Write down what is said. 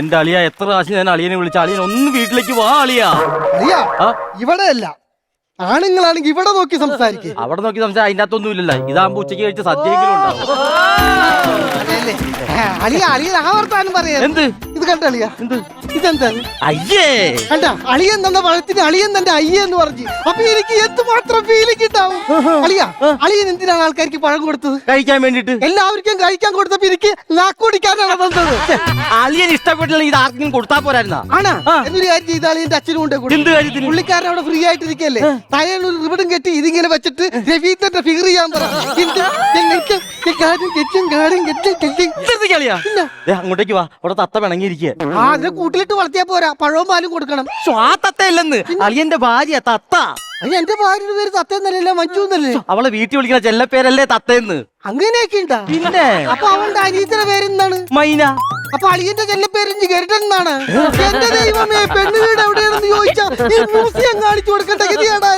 എന്റെ അളിയ എത്ര പ്രാവശ്യം ഞാൻ അളിയനെ വിളിച്ച അളിയൻ ഒന്ന് വീട്ടിലേക്ക് വാ അളിയാ. അളിയാ ഇവിടെ അല്ല, ആണുങ്ങളാണെങ്കിൽ ഇവിടെ നോക്കി സംസാരിക്കും. അവിടെ നോക്കി സംസാരിച്ച അതിന്റെ അകത്തൊന്നും ഇല്ലല്ലോ. ഇതാകുമ്പോ ഉച്ചയ്ക്ക് കഴിച്ച് സദ്യയെങ്കിലും ഉണ്ടാവും. അളിയൻ ആവർത്താനും പറയാ. എന്ത് ഇത് കണ്ട അളിയാ? എന്ത് ഇതെന്താണ്? അയ്യേ കണ്ട, അളിയൻ തന്ന പഴത്തിന് അളിയൻ തന്റെ അയ്യ എന്ന് പറഞ്ഞു. അപ്പൊ എനിക്ക് എന്തുമാത്രം ഫീലിംഗ് ഉണ്ടാവും. അളിയൻ എന്തിനാണ് ആൾക്കാർക്ക് പഴം കൊടുത്തത്? കഴിക്കാൻ വേണ്ടിട്ട്. എല്ലാവർക്കും കഴിക്കാൻ കൊടുത്തപ്പോ എനിക്ക് നാക്കുടിക്കാനാണ് തന്നത്. അളിയൻ ഇഷ്ടപ്പെട്ടില്ല ഇത് ആർക്കും കൊടുത്താ പോരായിരുന്നാ? ആണാ? എന്നൊരു കാര്യം ചെയ്ത അളിയന്റെ അച്ഛനും കൊണ്ട് എന്ത് കാര്യത്തിന്? പുള്ളിക്കാരൻ അവിടെ ഫ്രീ ആയിട്ടിരിക്കല്ലേ, തയ്യാറൊരു റിബണും കെട്ടി ഇതിങ്ങനെ വെച്ചിട്ട് രവീന്ദ്രന്റെ ഫിഗർ ചെയ്യാൻ പറഞ്ഞു. അങ്ങോട്ടേക്ക് വാ, അവിടെ തത്ത പിണങ്ങിയിരിക്കുക. അതിനെ കൂട്ടിലിട്ട് വളർത്തിയാ പോരാ, പഴവും പാലും കൊടുക്കണം. ആ തത്തയല്ലെന്ന്, അളിയന്റെ ഭാര്യ തത്ത. എന്റെ ഭാര്യയുടെ പേര് തത്തന്നല്ലേ, മഞ്ജു എന്നല്ലേ? അവളെ വീട്ടിൽ വിളിക്കുന്ന ചെല്ലപ്പേരല്ലേ തത്തയെന്ന്. അങ്ങനെയൊക്കെ ഉണ്ടാ? പിന്നെ അപ്പൊ അവളുടെ അനിയത്തിന്റെ പേരെന്താണ്? മൈന. അപ്പൊ അളിയന്റെ ചെല്ലപ്പേര് ഗരുഡൻ എന്നാണ്. എന്റെ ദൈവമേ, പെണ്ണുവീട് എവിടെയാണെന്ന് ചോദിച്ചാ ഈ മ്യൂസിയം കാണിച്ചു കൊടുക്കേണ്ട ഗതിയാടാ.